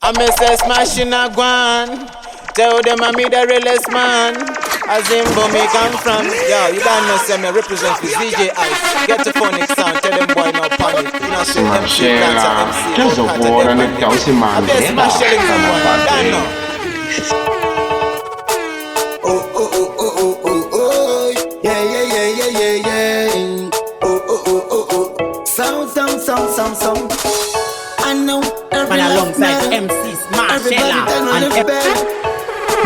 I may say smashing a guan. Tell them I'm the realest man. As in me come from. Yo, you don't know say me represent the DJ Ice. Get the phonic sound. Tell them boy no panic. You know shit MC cancer MC. Just a war and a county man. I best smash shelling someone. Don't know. Oh oh oh oh oh oh oh. Yeah yeah yeah yeah yeah yeah. Oh oh oh oh oh. Sound. I know every life matter. MC Everybody and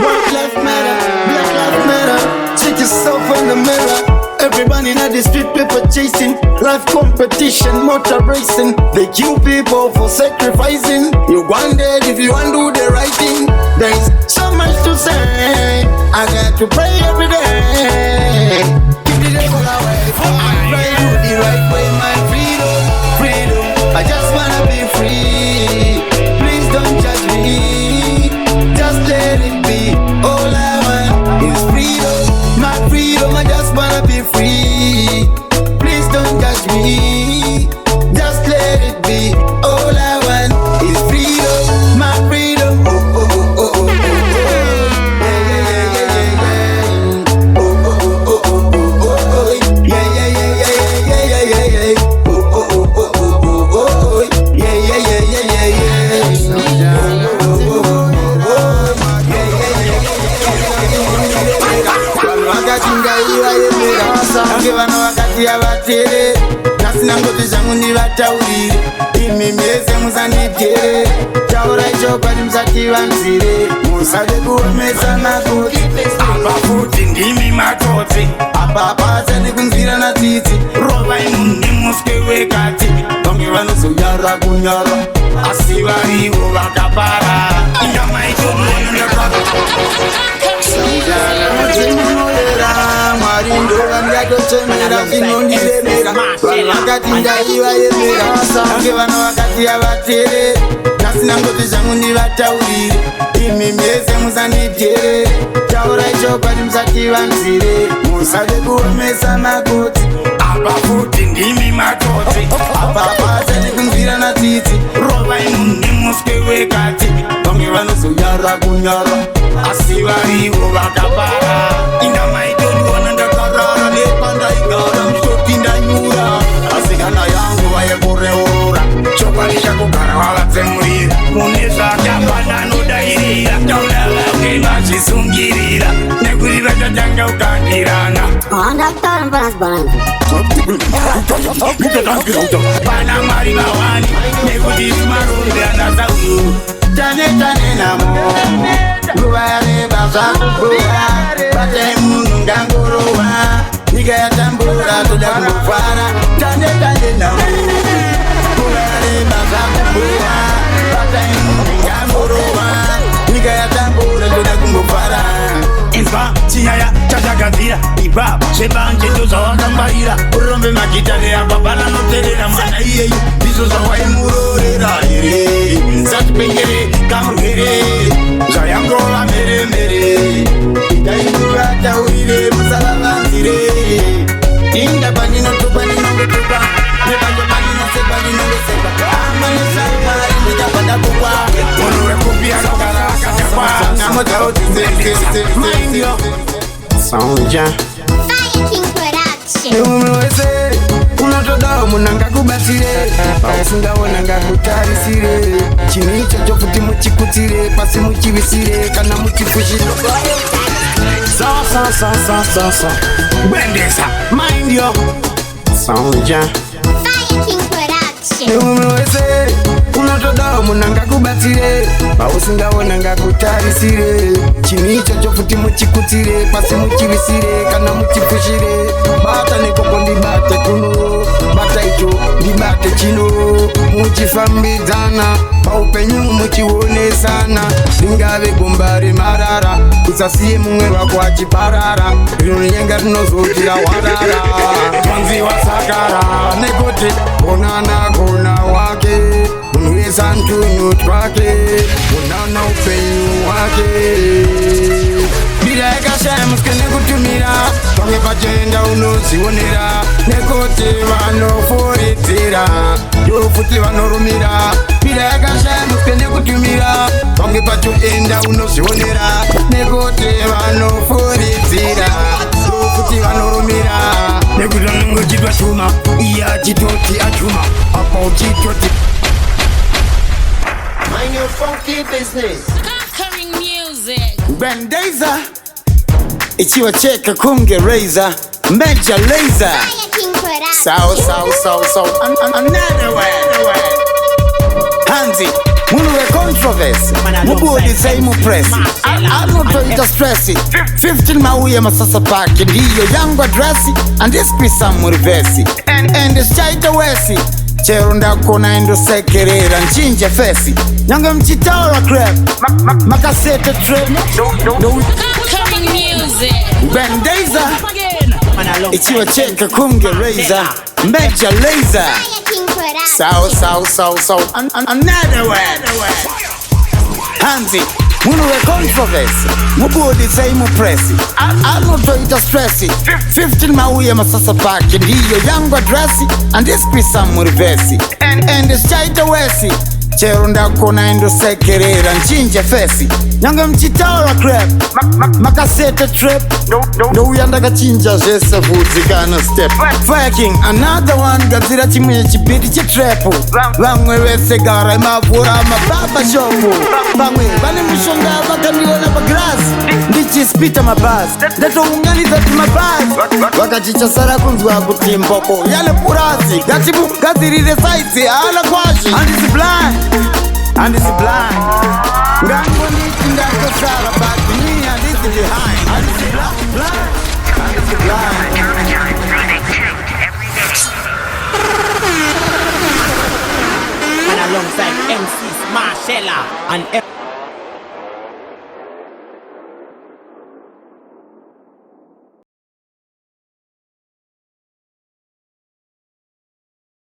White life matter, black life matter. Check yourself in the mirror. Everybody in the street, people chasing. Life competition, motor racing. They kill people for sacrificing. You one dead if you want to do the right thing. There's so much to say. I got to pray every day. Keep the devil away from my pray. Do the right way, my freedom. I just wanna be free. Please don't judge me. Just let it be. All I want is freedom. My freedom, I just wanna be free. Please don't judge me. Just let it be. All I want is freedom. My freedom. Oh oh oh oh oh oh. Yeah yeah yeah yeah yeah. Oh oh oh oh oh oh. Yeah yeah yeah yeah yeah yeah yeah. Oh oh oh oh oh oh. Yeah yeah yeah yeah yeah yeah. Ange vano vakati avatere nasina ngoti zvangu ndivataurire imi mese musanditere taurai chokwadi musati vanzire musade kuomesa makoti apa futi ndimi matotsi apa pasani kunzwirana tsitsi rovai munhu nemuswe wekati vange vanozoyara kunyara asi varivo vakaparara Mwari ndo vandatotemera zvinondiremera vanhu vakati ndaivaemera vange vano vakati avatere nasina ngoti zvangu ndivataurire imi mese musanditere taurai chokwadi musati vanzire musade kuomesa makoti apa futi ndimi matotsi apa pasani kunzwirana tsitsi rovai munhu nemuswe wekati vange vanozoyara kunyara asi varivo vakapara inda maitoniona ndakarara nepandaigara mutoti ndanyura asi kana yangu vayekoreorora chokwadi chakugara wavatsemurira mune zvakafananodairira taura vake vachizungirira nekuti vachatanga kukandirana pana mari vawani nekuti marumbe anasauru tane namo nguva yareba zvakuboa batai munhu ngangorova nyika yatambura toda kungofara tane namo nguva yareba zvakuboa batai munhu ngangorova nyika yatambura toda kungofara inzwa chinyaya chachagadzira ipapa zvebanje ndozvawakangwarira urombe magitare apapana noterera mwana iyeyu ndizvo zvawaimurorera here nsatipengere kamurwere zvayangova mheremhere idainguvataurire musavavanzire inda pandinotupa ndinongotupa nepanjo pandinosepa ndinongosepa amanesamari ndichabvada kukwa munhu wekupi anogara akatakwa nyamo dzavo dzisesesesesesio Soundja umwe wese unotodawo munhu angakubatsire pausingaona ngakutarisire chinhu ichocho futi muchikutsire pasi muchivisire kana muchifushire so bwendesa mind yo Soundja umwe wese unotodawo munhu angakubatsire pausingaona ngakutarisire chinhu ichocho futi muchikutsire pasi muchivisire kana muchifushire bata nekoko ndibate kuno bata icho ndibate chino muchifambidzana paupenyu muchionesana ringave gomba remarara usasiye mumwe wako achiparara rinonyenga rinozotira warara tonzi wasakara nekuti onana kona wake munhu wese antunhu twake onana upenyu hwake bira yakashaya musike nekutumira pamwe pachenda unozionera nekuti vanoforedzera ndo futi vanorumira bira yakashaya musike nekutumira watoenda unozvionera nekuti vanofuridzira ndokuti vanorumira nekuti vanongotitwa chuma iye achitoti achuma apa uchitoti Mind your funky business. Conquering music. Bendeza ichiwacheka kungereza Major Lazer so another way Hanzi Munuwe controversy Mubudi saimu presi Anotoita stressi 15 mauye masasa paki Ndiyo yangu adresi And this be some reversi And this chaita wesi Chero ndakona endo sekerera Nchinje fesi Nyanga mchitaura crap Makasete trip Conquering music. Bendeza ichiwacheka kungereza Major Lazer so another way Hanzi Munuwe controversy Mubudi saimu presi Anotoita stressi 15 mauye masasa paki Ndiyo yangu adresi And this be some reversi And this chaita wesi Chero ndakona endo sekerera Nchinje fesi Nyanga mchitaura crap Makasete trip Ndo uyandaka chinja jese vudzikana step Fucking another one Gadzira chimwe chibiti chitrepu Vamwe vese gara imavura mababa shopu Vamwe vane mishonga vakandiona pagrasi Ndichispita mabasi Ndatounganiza timabasi Vakachichasara kunzwa kuti mboko Yale purasi Gachibu gadzirire saiti Ala kwashi And it's blind Ngango niti ndakosara But me and it's behind And it's blind And it's blind And alongside MC Marshella and